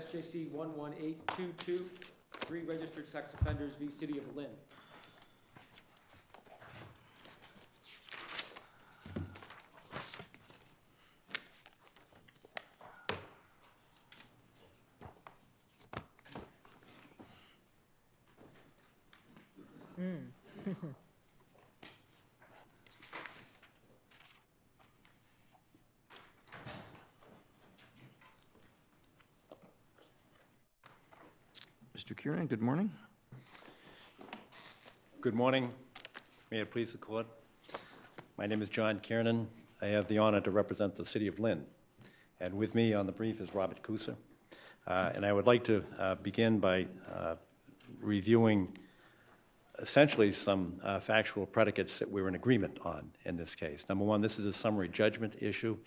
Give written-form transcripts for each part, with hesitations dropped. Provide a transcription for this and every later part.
SJC-11822, 3 registered sex offenders v. City of Lynn. Mr. Kieran, good morning. Good morning. May it please the court. My name is John Kiernan. I have the honor to represent the City of Lynn. And with me on the brief is Robert Kuser. And I would like to begin by reviewing essentially some factual predicates that we're in agreement on in this case. Number one, this is a summary judgment issue,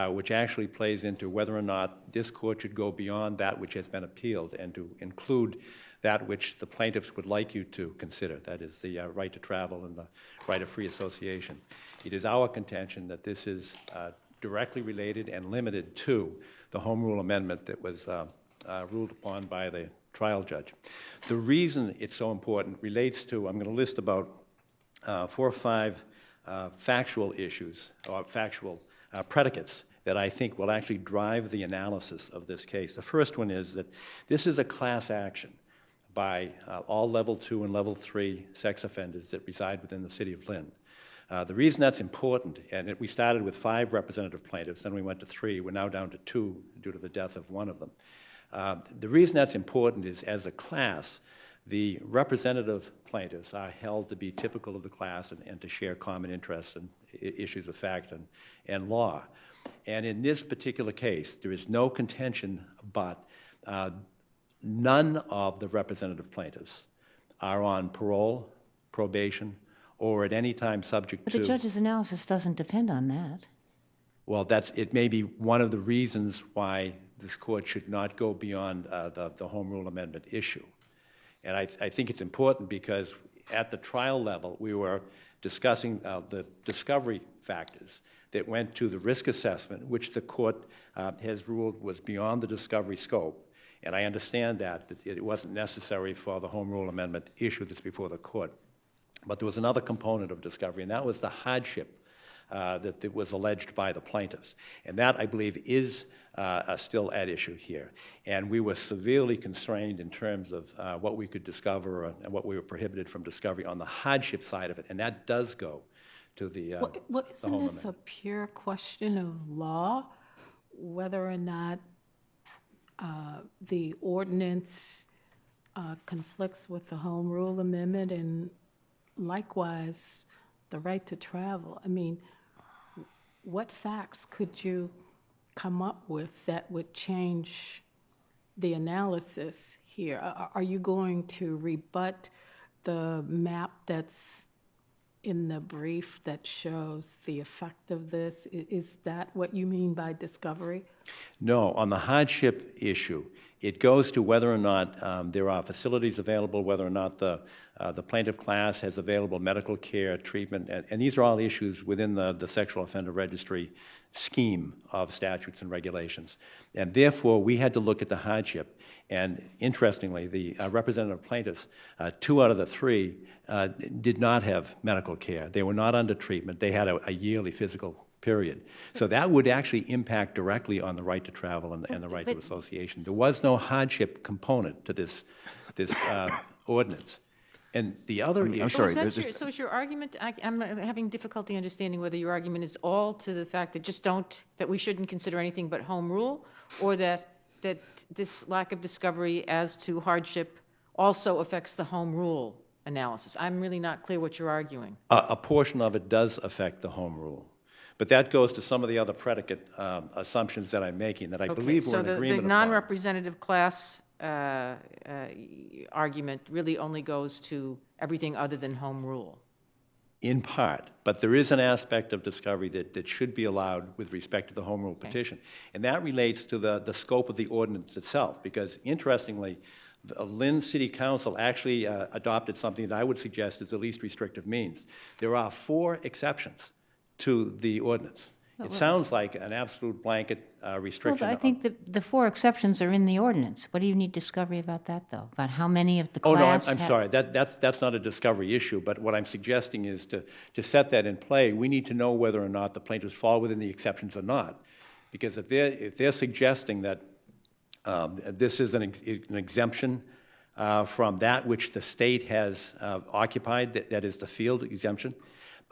which actually plays into whether or not this court should go beyond that which has been appealed and to include that which the plaintiffs would like you to consider, that is the right to travel and the right of free association. It is our contention that this is directly related and limited to the Home Rule Amendment that was ruled upon by the trial judge. The reason it's so important relates to, I'm going to list about 4 or 5 factual issues or factual predicates that I think will actually drive the analysis of this case. The first one is that this is a class action by all Level 2 and Level 3 sex offenders that reside within the City of Lynn. The reason that's important, and we started with 5 representative plaintiffs, then we went to 3, we're now down to 2 due to the death of one of them. The reason that's important is, as a class, the representative plaintiffs are held to be typical of the class and to share common interests and issues of fact and law. And in this particular case, there is no contention, but none of the representative plaintiffs are on parole, probation, or at any time subject to... But the judge's analysis doesn't depend on that. Well, it may be one of the reasons why this court should not go beyond the Home Rule Amendment issue. And I think it's important because at the trial level, we were discussing the discovery factors that went to the risk assessment, which the court has ruled was beyond the discovery scope. And I understand that it wasn't necessary for the Home Rule Amendment issue that's before the court. But there was another component of discovery, and that was the hardship that was alleged by the plaintiffs. And that, I believe, is still at issue here. And we were severely constrained in terms of what we could discover and what we were prohibited from discovery on the hardship side of it. And that does go to the well, isn't this a pure question of law, whether or not the ordinance conflicts with the Home Rule Amendment, and likewise the right to travel? I mean, what facts could you come up with that would change the analysis here? Are you going to rebut the map that's in the brief that shows the effect of this? Is that what you mean by discovery? No, on the hardship issue, it goes to whether or not there are facilities available, whether or not the plaintiff class has available medical care, treatment, and these are all issues within the Sexual Offender Registry scheme of statutes and regulations. And therefore, we had to look at the hardship. And interestingly, the representative plaintiffs, 2 out of the 3, did not have medical care. They were not under treatment. They had a yearly physical period. So that would actually impact directly on the right to travel and the right to association. There was no hardship component to this ordinance. And the other issue... I'm sorry. So is your argument... I'm having difficulty understanding whether your argument is all to the fact that that we shouldn't consider anything but home rule, or that this lack of discovery as to hardship also affects the home rule analysis. I'm really not clear what you're arguing. A portion of it does affect the home rule. But that goes to some of the other predicate assumptions that I'm making that I believe we're in agreement upon. So the non-representative class argument really only goes to everything other than home rule. In part, but there is an aspect of discovery that should be allowed with respect to the home rule petition. And that relates to the scope of the ordinance itself, because interestingly, the Lynn City Council actually adopted something that I would suggest is the least restrictive means. There are 4 exceptions to the ordinance. It sounds like an absolute blanket restriction. Well, I think the four exceptions are in the ordinance. What do you need discovery about that, though? About how many of the Oh, class? no, I'm sorry. That's not a discovery issue, but what I'm suggesting is to set that in play, we need to know whether or not the plaintiffs fall within the exceptions or not. Because if they're suggesting that this is an exemption from that which the state has occupied, that is the field exemption,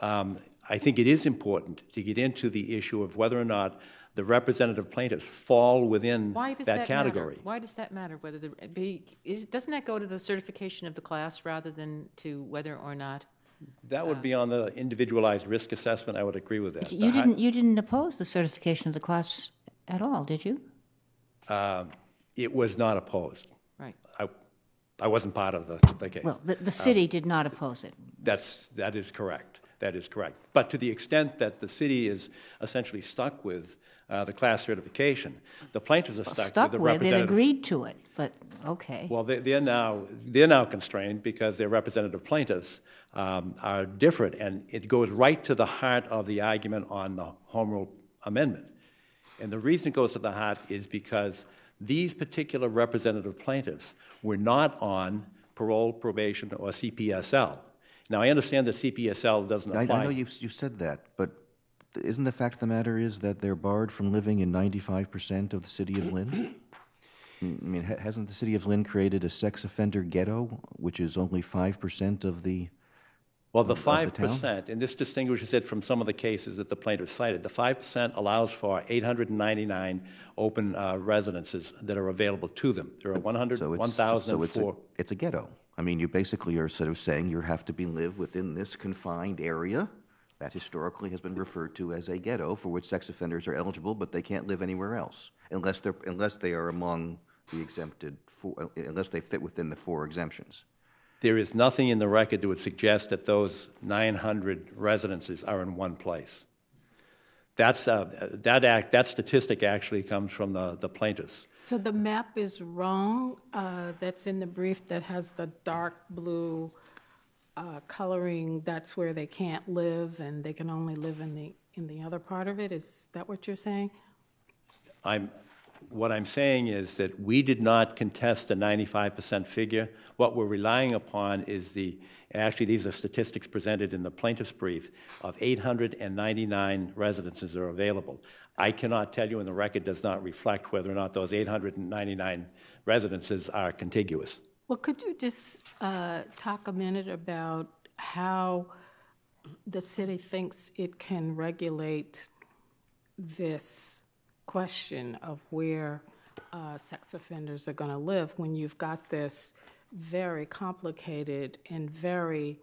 I think it is important to get into the issue of whether or not the representative plaintiffs fall within that category. Why does that matter? Whether doesn't that go to the certification of the class rather than to whether or not? That would be on the individualized risk assessment. I would agree with that. You didn't oppose the certification of the class at all, did you? It was not opposed. Right. I wasn't part of the case. Well, the city did not oppose it. That is correct. That is correct. But to the extent that the city is essentially stuck with the class certification, the plaintiffs are stuck with the representative. It agreed to it, but okay. Well, they're now constrained because their representative plaintiffs are different, and it goes right to the heart of the argument on the Home Rule Amendment. And the reason it goes to the heart is because these particular representative plaintiffs were not on parole, probation, or CPSL. Now, I understand that CPSL doesn't apply. I know you said that, but isn't the fact of the matter is that they're barred from living in 95% of the city of Lynn? I mean, hasn't the city of Lynn created a sex offender ghetto, which is only 5% of the Well, the town? 5%, and this distinguishes it from some of the cases that the plaintiffs cited, the 5% allows for 899 open residences that are available to them. There are 1,004. It's a ghetto. I mean, you basically are sort of saying you have to live within this confined area that historically has been referred to as a ghetto for which sex offenders are eligible, but they can't live anywhere else unless they are among the exempted, unless they fit within the four exemptions. There is nothing in the record that would suggest that those 900 residences are in one place. That statistic actually comes from the plaintiffs. So the map is wrong, that's in the brief that has the dark blue coloring, that's where they can't live and they can only live in the other part of it? Is that what you're saying? What I'm saying is that we did not contest the 95% figure. What we're relying upon is actually these are statistics presented in the plaintiff's brief, of 899 residences are available. I cannot tell you, and the record does not reflect whether or not those 899 residences are contiguous. Well, could you just talk a minute about how the city thinks it can regulate this question of where sex offenders are going to live when you've got this very complicated and very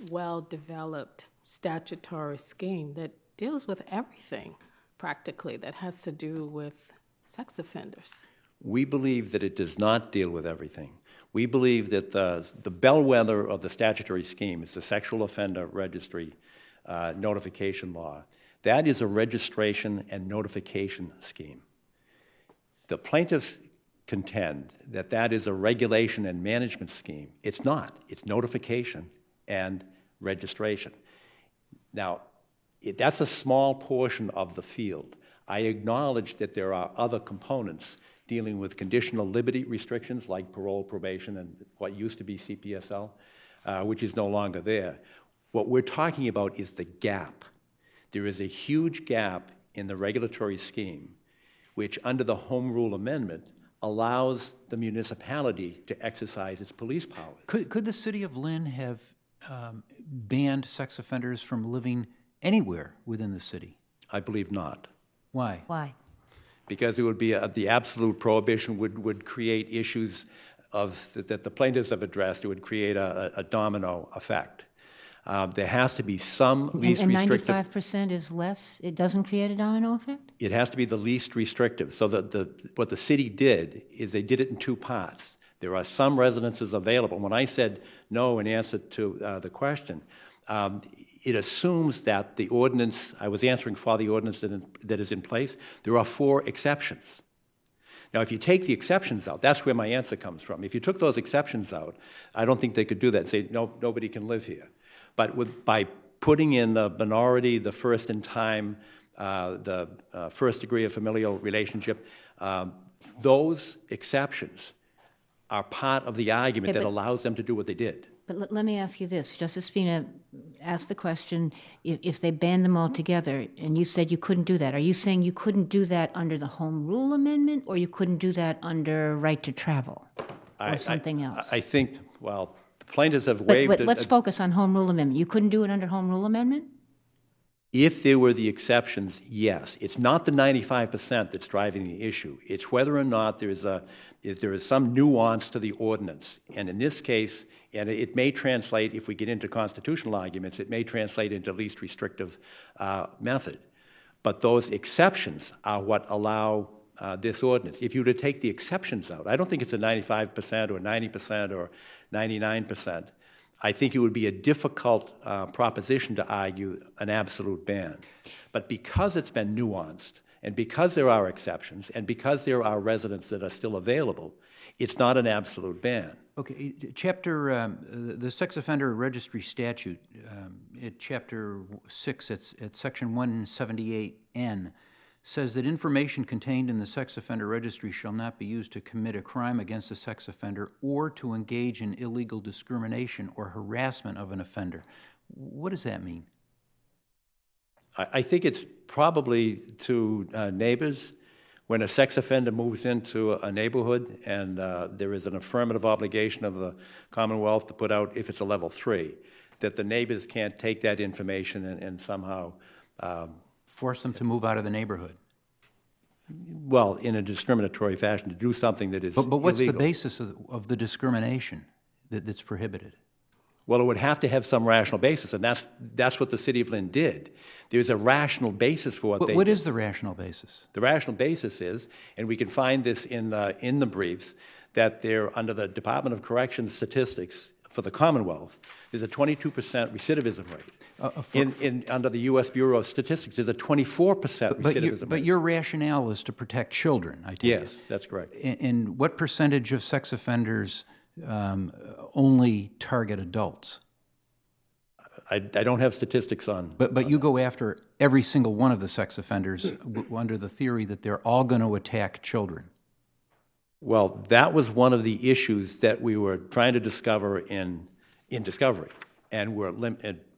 well-developed statutory scheme that deals with everything, practically, that has to do with sex offenders? We believe that it does not deal with everything. We believe that the bellwether of the statutory scheme is the Sexual Offender Registry Notification Law. That is a registration and notification scheme. The plaintiffs contend that that is a regulation and management scheme. It's not. It's notification and registration. Now, that's a small portion of the field. I acknowledge that there are other components dealing with conditional liberty restrictions like parole, probation, and what used to be CPSL, which is no longer there. What we're talking about is the gap. There is a huge gap in the regulatory scheme, which under the Home Rule Amendment allows the municipality to exercise its police powers. Could the city of Lynn have banned sex offenders from living anywhere within the city? I believe not. Why? Why? Because it would be the absolute prohibition would create issues that the plaintiffs have addressed. It would create a domino effect. There has to be some least restrictive. And 95% is less? It doesn't create a domino effect? It has to be the least restrictive. So what the city did is they did it in two parts. There are some residences available. When I said no in answer to the question, it assumes that the ordinance, I was answering for the ordinance that is in place, there are 4 exceptions. Now, if you take the exceptions out, that's where my answer comes from. If you took those exceptions out, I don't think they could do that and say, no, nobody can live here. But by putting in the minority, the first-in-time the first degree of familial relationship, those exceptions are part of the argument Okay, that but- allows them to do what they did. But let me ask you this. Justice Spina asked the question, if they banned them all together, and you said you couldn't do that. Are you saying you couldn't do that under the Home Rule Amendment, or you couldn't do that under right to travel, or something else? I think, well, the plaintiffs have But waived... let's focus on Home Rule Amendment. You couldn't do it under Home Rule Amendment? If there were the exceptions, yes. It's not the 95% that's driving the issue. It's whether or not there is some nuance to the ordinance. And in this case, and it may translate, if we get into constitutional arguments, it may translate into least restrictive method. But those exceptions are what allow this ordinance. If you were to take the exceptions out, I don't think it's a 95% or 90% or 99%. I think it would be a difficult proposition to argue an absolute ban. But because it's been nuanced, and because there are exceptions, and because there are residents that are still available, it's not an absolute ban. Okay, the Sex Offender Registry Statute, at Chapter 6, at Section 178N, says that information contained in the sex offender registry shall not be used to commit a crime against a sex offender or to engage in illegal discrimination or harassment of an offender. What does that mean? I think it's probably to neighbors. When a sex offender moves into a neighborhood and there is an affirmative obligation of the Commonwealth to put out, if it's a level 3, that the neighbors can't take that information and somehow Force them to move out of the neighborhood. well, in a discriminatory fashion, to do something that is illegal. But what's the basis of the discrimination that's prohibited? Well, it would have to have some rational basis, and that's what the City of Lynn did. There's a rational basis for what they did. What is the rational basis? The rational basis is, and we can find this in the briefs, that they're under the Department of Corrections statistics for the Commonwealth, there's a 22% recidivism rate. Under the U.S. Bureau of Statistics, there's a 24% recidivism rate. But your rationale is to protect children, I take it. Yes, that's correct. And what percentage of sex offenders only target adults? I don't have statistics on... But you go after every single one of the sex offenders under the theory that they're all going to attack children. Well, that was one of the issues that we were trying to discover in discovery, and we're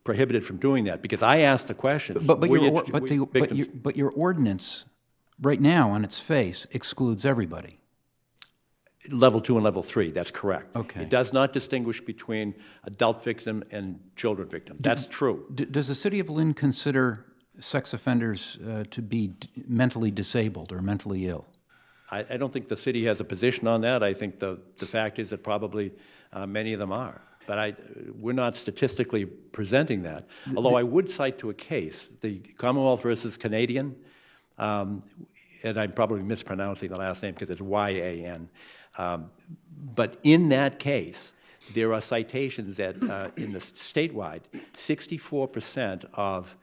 prohibited from doing that, because I asked the questions. But your ordinance, right now, on its face, excludes everybody. Level 2 and level 3, that's correct. Okay. It does not distinguish between adult victim and children victim. That's true. Does the City of Lynn consider sex offenders to be mentally disabled or mentally ill? I don't think the city has a position on that. I think the fact is that probably many of them are. But we're not statistically presenting that. Although I would cite to a case, the Commonwealth versus Canadian, and I'm probably mispronouncing the last name because it's Y-A-N. But in that case, there are citations that in the statewide, 64% of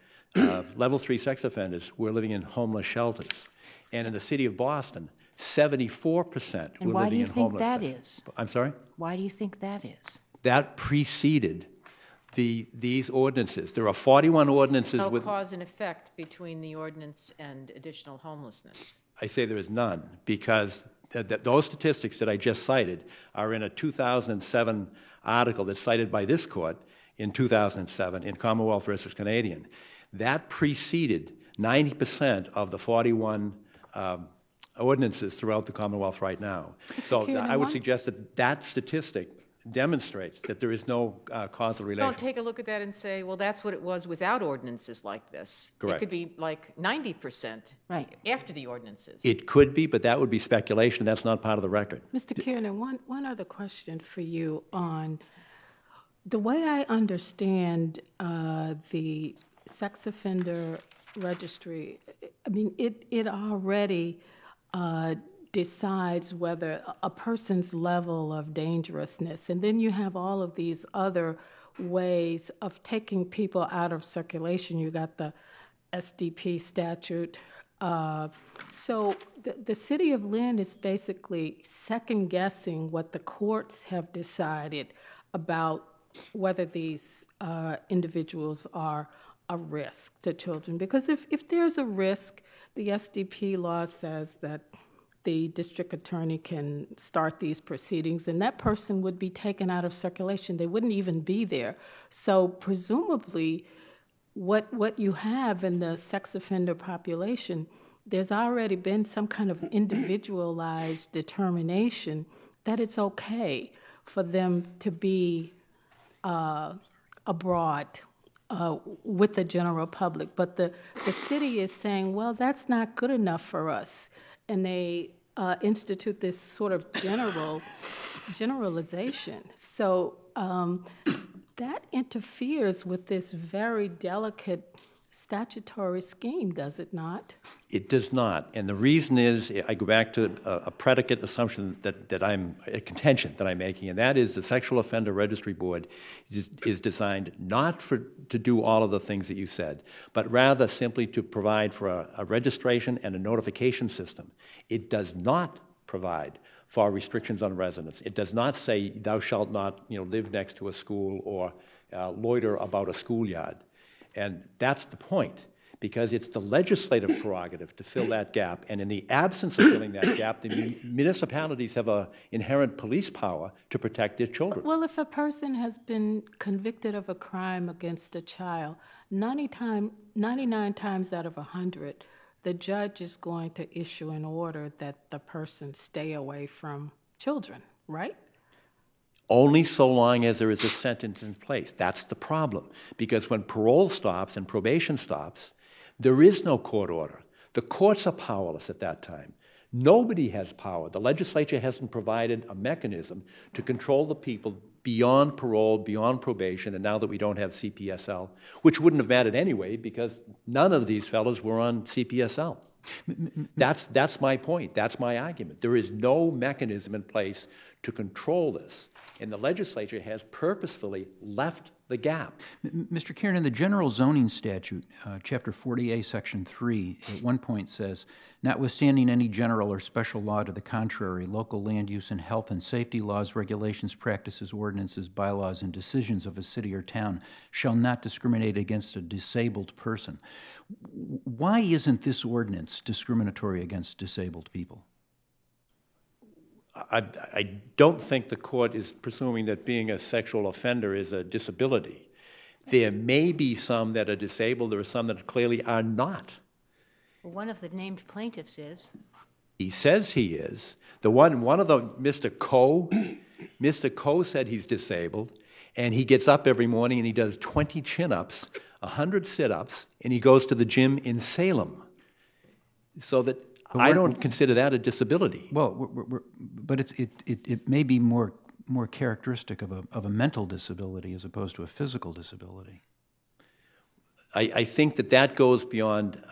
level 3 sex offenders were living in homeless shelters. And in the city of Boston, 74% were living in homeless shelters. And why do you think that is? I'm sorry? Why do you think that is? That preceded these ordinances. There are 41 ordinances No with... cause and effect between the ordinance and additional homelessness. I say there is none, because those statistics that I just cited are in a 2007 article that's cited by this court in 2007 in Commonwealth versus Canadian. That preceded 90% of the 41 ordinances throughout the Commonwealth right now. So I would suggest that that statistic demonstrates that there is no causal relation. Don't take a look at that and say, well, that's what it was without ordinances like this. Correct. It could be like 90% Right. after the ordinances. It could be, but that would be speculation. That's not part of the record. Mr. Kiernan, one other question for you on the way I understand the sex offender registry. I mean, it already decides whether a person's level of dangerousness, and then you have all of these other ways of taking people out of circulation. You got the SDP statute. So the City of Lynn is basically second-guessing what the courts have decided about whether these individuals are a risk to children? Because if there's a risk, the SDP law says that the district attorney can start these proceedings, and that person would be taken out of circulation. They wouldn't even be there. So presumably, what you have in the sex offender population, there's already been some kind of individualized determination that it's okay for them to be abroad with the general public. But the city is saying, well, that's not good enough for us. And they institute this sort of generalization. So that interferes with this very delicate statutory scheme, does it not? It does not. And the reason is, I go back to a predicate assumption a contention that I'm making, and that is the Sexual Offender Registry Board is designed not to do all of the things that you said, but rather simply to provide for a registration and a notification system. It does not provide for restrictions on residence. It does not say thou shalt not live next to a school or loiter about a schoolyard. And that's the point, because it's the legislative prerogative to fill that gap. And in the absence of filling that gap, the municipalities have an inherent police power to protect their children. Well, if a person has been convicted of a crime against a child, 99 times out of 100, the judge is going to issue an order that the person stay away from children, right? Only so long as there is a sentence in place. That's the problem. Because when parole stops and probation stops, there is no court order. The courts are powerless at that time. Nobody has power. The legislature hasn't provided a mechanism to control the people beyond parole, beyond probation, and now that we don't have CPSL, which wouldn't have mattered anyway because none of these fellows were on CPSL. That's my point. That's my argument. There is no mechanism in place to control this. And the legislature has purposefully left the gap. Mr. Kiernan, the general zoning statute, Chapter 40A, Section 3, at one point says, notwithstanding any general or special law to the contrary, local land use and health and safety laws, regulations, practices, ordinances, bylaws, and decisions of a city or town shall not discriminate against a disabled person. Why isn't this ordinance discriminatory against disabled people? I don't think the court is presuming that being a sexual offender is a disability. There may be some that are disabled. There are some that clearly are not. Well, one of the named plaintiffs is. He says he is. One of the, Mr. Coe said he's disabled, and he gets up every morning and he does 20 chin-ups, 100 sit-ups, and he goes to the gym in Salem. So that I don't consider that a disability. Well, but it may be more characteristic of a mental disability as opposed to a physical disability. I think that goes beyond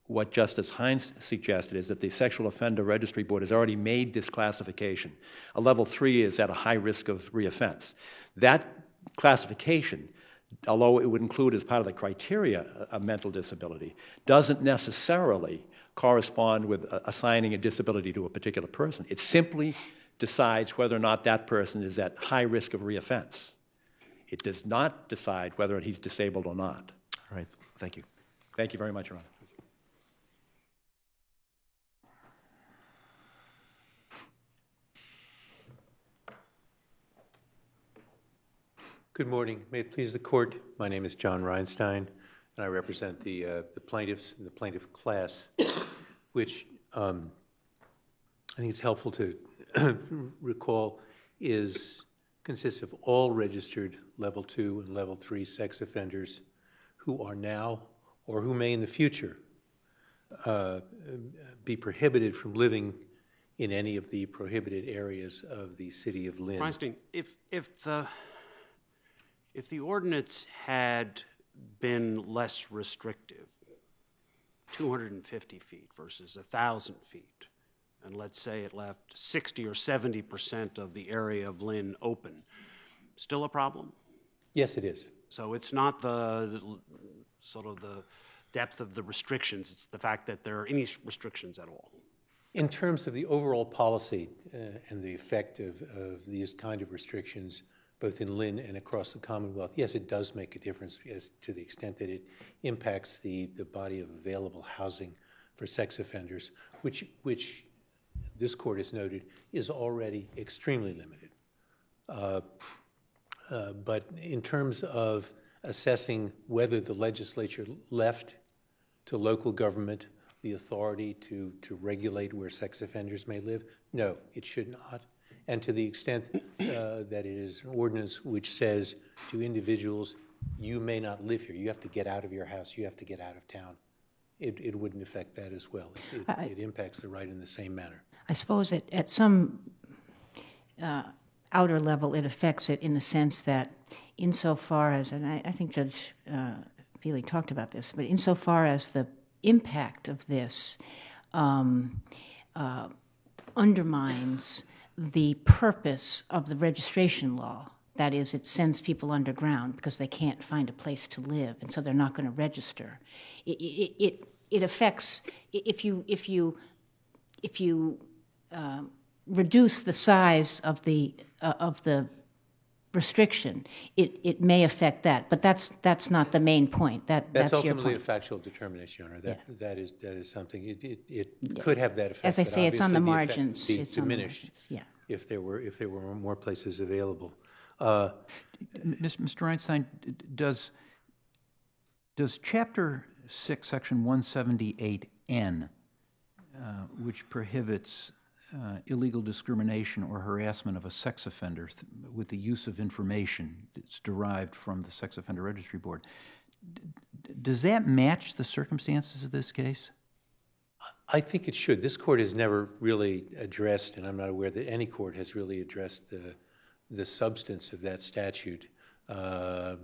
what Justice Hines suggested, is that the Sexual Offender Registry Board has already made this classification. A level 3 is at a high risk of reoffense. That classification, although it would include as part of the criteria a mental disability, doesn't necessarily correspond with assigning a disability to a particular person. It simply decides whether or not that person is at high risk of reoffense. It does not decide whether he's disabled or not. All right, thank you. Thank you very much, Your Honor. Good morning. May it please the court. My name is John Reinstein, and I represent the plaintiffs and the plaintiff class, which I think it's helpful to recall consists of all registered level 2 and level 3 sex offenders who are now or who may in the future be prohibited from living in any of the prohibited areas of the city of Lynn. Reinstein, if the ordinance had been less restrictive, 250 feet versus 1,000 feet, and let's say it left 60 or 70% of the area of Lynn open, still a problem? Yes, it is. So it's not the sort of the depth of the restrictions, it's the fact that there are any restrictions at all. In terms of the overall policy and the effect of these kind of restrictions both in Lynn and across the Commonwealth, yes, it does make a difference as to the extent that it impacts the body of available housing for sex offenders, which this court has noted is already extremely limited. But in terms of assessing whether the legislature left to local government the authority to regulate where sex offenders may live, no, it should not. And to the extent that it is an ordinance which says to individuals, you may not live here, you have to get out of your house, you have to get out of town, it wouldn't affect that as well. It impacts the right in the same manner. I suppose that at some outer level, it affects it in the sense that insofar as, and I think Judge Feely talked about this, but insofar as the impact of this undermines the purpose of the registration law. That is, it sends people underground because they can't find a place to live, and so they're not going to register. It affects, if you reduce the size of the restriction, it may affect that, but that's not the main point. That's your ultimately point. a factual determination, Your Honor. That is something. It could have that effect. As I say, it's on the margins. Be It's on the diminished. margins. Yeah. If there were more places available. Mr. Einstein, does Chapter 6, Section 178N, which prohibits illegal discrimination or harassment of a sex offender with the use of information that's derived from the Sex Offender Registry Board, does that match the circumstances of this case? I think it should. This court has never really addressed, and I'm not aware that any court has really addressed the substance of that statute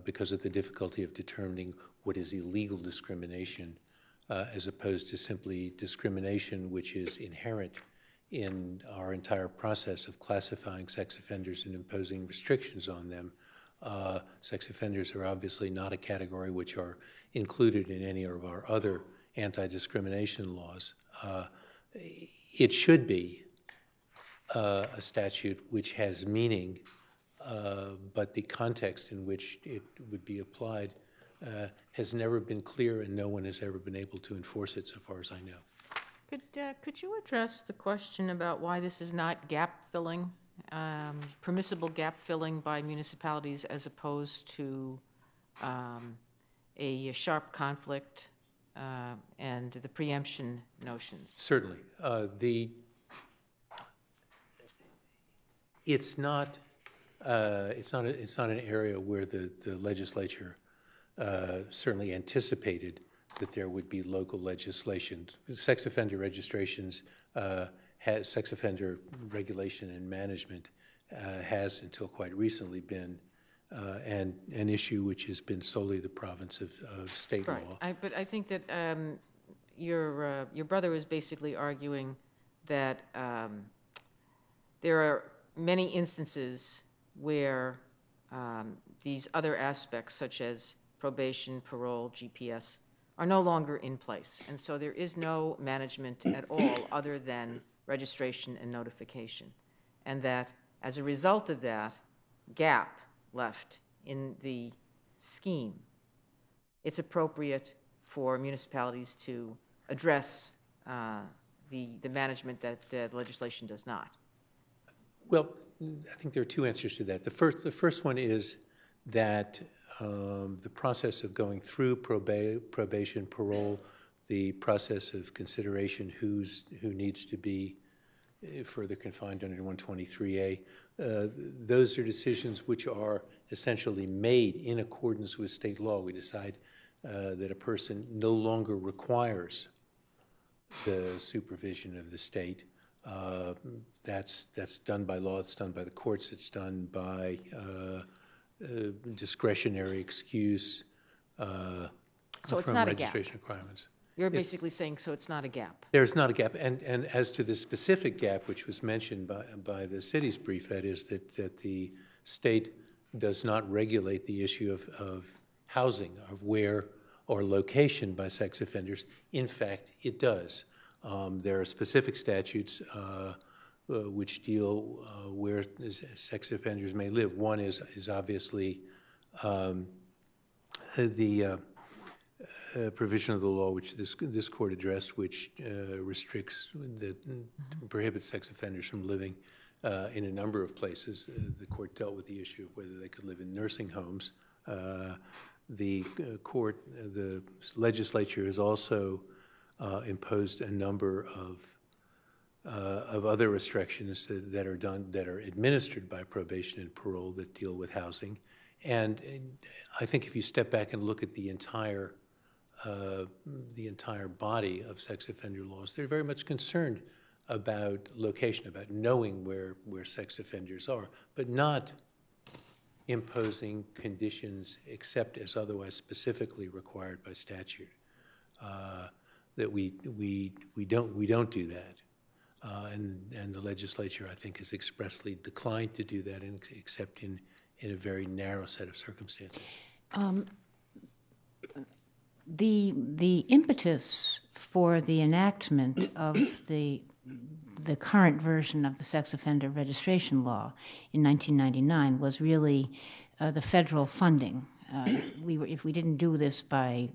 because of the difficulty of determining what is illegal discrimination as opposed to simply discrimination which is inherent in our entire process of classifying sex offenders and imposing restrictions on them. Sex offenders are obviously not a category which are included in any of our other anti-discrimination laws. It should be a statute which has meaning, but the context in which it would be applied has never been clear, and no one has ever been able to enforce it so far as I know. Could you address the question about why this is not gap filling, permissible gap filling by municipalities as opposed to a sharp conflict and the preemption notions? Certainly. It's not an area where the legislature certainly anticipated that there would be local legislation. Sex offender registrations, sex offender regulation and management has until quite recently been an issue which has been solely the province of state law. But I think that your brother is basically arguing that there are many instances where these other aspects, such as probation, parole, GPS, are no longer in place. And so there is no management at all other than registration and notification. And that as a result of that gap left in the scheme, it's appropriate for municipalities to address the management that the legislation does not. Well, I think there are two answers to that. The first one is that the process of going through probation, parole, the process of consideration who needs to be further confined under 123A, those are decisions which are essentially made in accordance with state law. We decide that a person no longer requires the supervision of the state. That's done by law, it's done by the courts, it's done by discretionary excuse So it's from not a gap. registration requirements. You're basically saying so it's not a gap. There's not a gap. And as to the specific gap which was mentioned by the city's brief, that is that the state does not regulate the issue of housing, of where or location by sex offenders. In fact, it does. There are specific statutes which deal where sex offenders may live. One is obviously the provision of the law which this court addressed, which restricts, that prohibits sex offenders from living in a number of places. The court dealt with the issue of whether they could live in nursing homes. The legislature has also imposed a number of other restrictions that are administered by probation and parole that deal with housing. And I think if you step back and look at the entire body of sex offender laws, they're very much concerned about location, about knowing where sex offenders are, but not imposing conditions except as otherwise specifically required by statute. That we don't do that, and the legislature, I think, has expressly declined to do that, except in a very narrow set of circumstances. The impetus for the enactment of the current version of the sex offender registration law in 1999 was really the federal funding. If we didn't do this by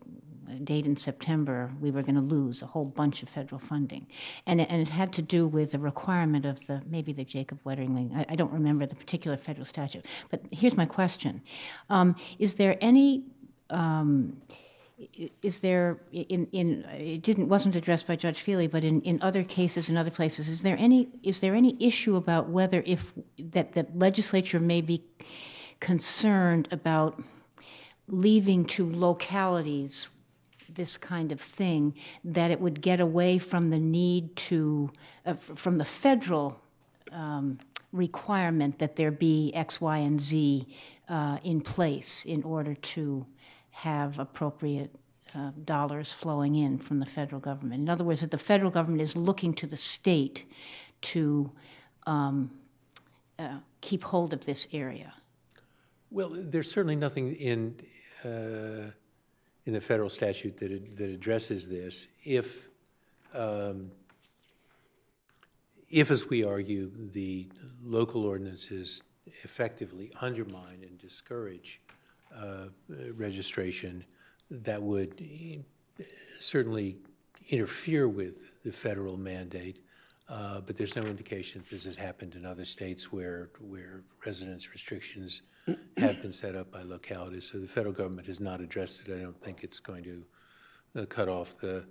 a date in September, we were going to lose a whole bunch of federal funding, and it had to do with the requirement of maybe the Jacob Wetterling. I don't remember the particular federal statute, but here's my question: is there any wasn't addressed by Judge Feely, but in other cases, in other places, is there any issue about whether that the legislature may be concerned about leaving to localities this kind of thing, that it would get away from the need from the federal requirement that there be X, Y, and Z in place in order to have appropriate dollars flowing in from the federal government? In other words, that the federal government is looking to the state to keep hold of this area. Well, there's certainly nothing in the federal statute that addresses this. If, as we argue, the local ordinances effectively undermine and discourage registration, that would certainly interfere with the federal mandate. But there's no indication that this has happened in other states where residence restrictions have been set up by localities. So the federal government has not addressed it. I don't think it's going to cut off the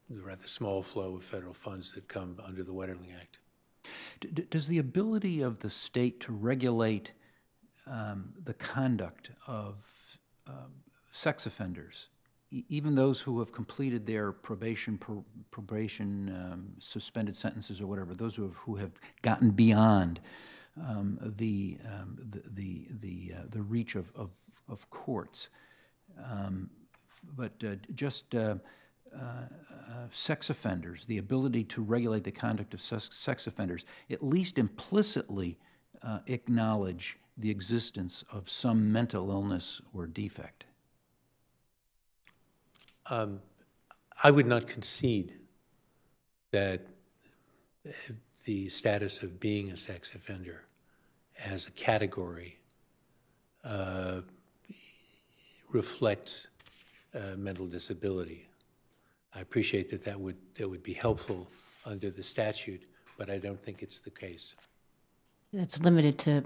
rather small flow of federal funds that come under the Wetterling Act. Does the ability of the state to regulate the conduct of sex offenders, even those who have completed their probation, suspended sentences or whatever, those who have gotten beyond the reach of courts, but just sex offenders, the ability to regulate the conduct of sex offenders, at least implicitly acknowledge the existence of some mental illness or defect? I would not concede that the status of being a sex offender as a category reflects mental disability. I appreciate that would be helpful under the statute, but I don't think it's the case. That's limited to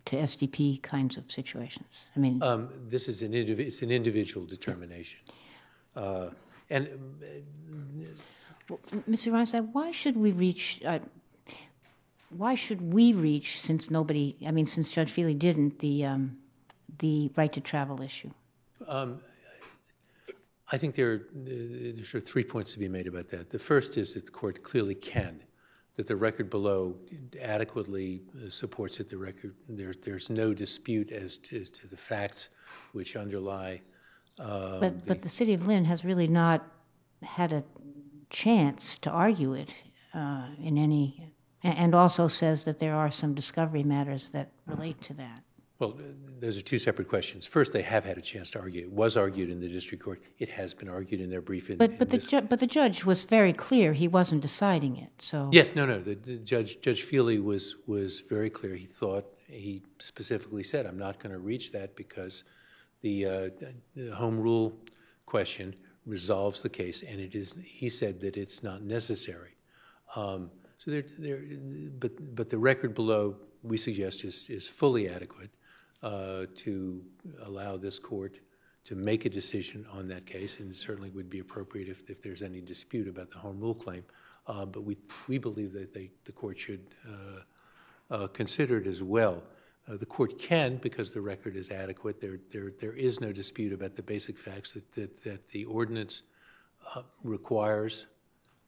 SDP kinds of situations. I mean, this is it's an individual determination. And Mr. Reinstein, why should we reach, since since Judge Feely didn't, the right to travel issue? I think there's sort of 3 points to be made about that. The first is that the court clearly can, that the record below adequately supports it. The record, there's no dispute as to the facts which underlie. But the city of Lynn has really not had a chance to argue it in any, and also says that there are some discovery matters that relate to that. Well, those are two separate questions. First, they have had a chance to argue. It was argued in the district court. It has been argued in their brief. But the judge was very clear he wasn't deciding it, so. Yes, no. The Judge Feely was very clear. He specifically said, I'm not going to reach that because the home rule question resolves the case, and he said that it's not necessary. But the record below, we suggest, is fully adequate to allow this court to make a decision on that case, and it certainly would be appropriate if there's any dispute about the home rule claim. But we believe that the court should consider it as well. The court can, because the record is adequate. There is no dispute about the basic facts that the ordinance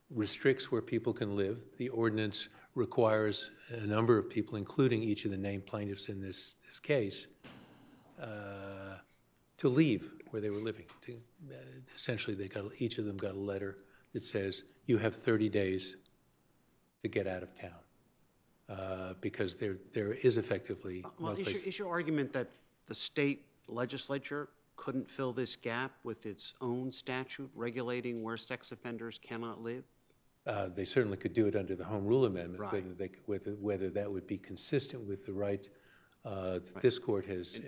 restricts where people can live. The ordinance requires a number of people, including each of the named plaintiffs in this case, to leave where they were living. Essentially, each of them got a letter that says, you have 30 days to get out of town, because there is effectively no place. Is your argument that the state legislature couldn't fill this gap with its own statute regulating where sex offenders cannot live? They certainly could do it under the Home Rule Amendment, Right. whether that would be consistent with the right that this court has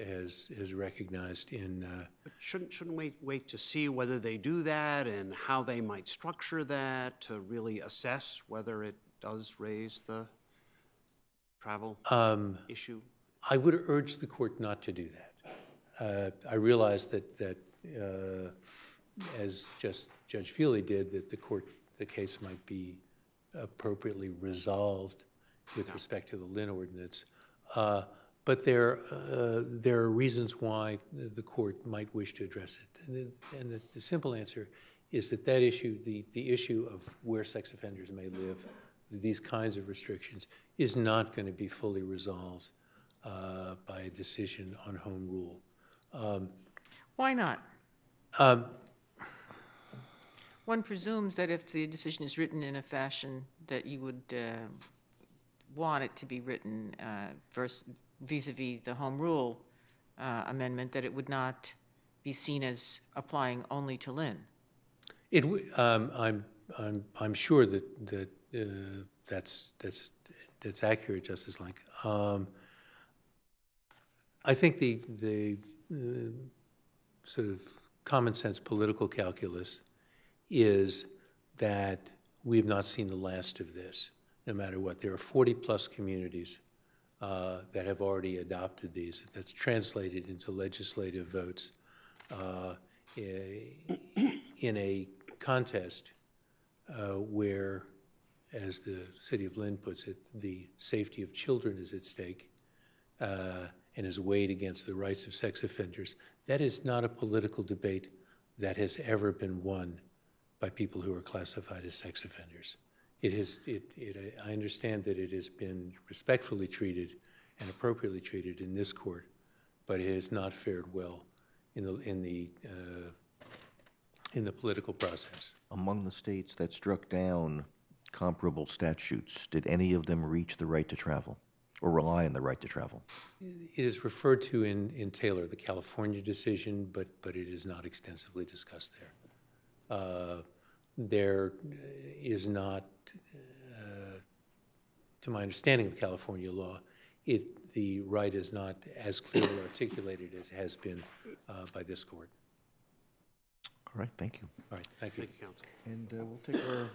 recognized in. But shouldn't we wait to see whether they do that and how they might structure that to really assess whether it does raise the travel issue? I would urge the court not to do that. I realize that as Judge Feely did, that the case might be appropriately resolved with respect to the Lynn ordinance. But there are reasons why the court might wish to address it. And the simple answer is that issue, the issue of where sex offenders may live, these kinds of restrictions, is not going to be fully resolved by a decision on home rule. Why not? One presumes that if the decision is written in a fashion that you would want it to be written vis-a-vis the home rule amendment, that it would not be seen as applying only to Lynn. I'm sure that that's accurate, Justice Link. I think the sort of common sense political calculus is that we have not seen the last of this, no matter what. There are 40-plus communities that have already adopted these. That's translated into legislative votes in a contest where, as the city of Lynn puts it, the safety of children is at stake and is weighed against the rights of sex offenders. That is not a political debate that has ever been won by people who are classified as sex offenders. I understand that it has been respectfully treated and appropriately treated in this court, but it has not fared well in the political process. Among the states that struck down comparable statutes, did any of them reach the right to travel or rely on the right to travel? It is referred to in Taylor, the California decision, but it is not extensively discussed there. There is not, to my understanding of California law, the right is not as clearly articulated as has been by this court. All right, thank you. All right, thank you. Thank you, counsel. And we'll take our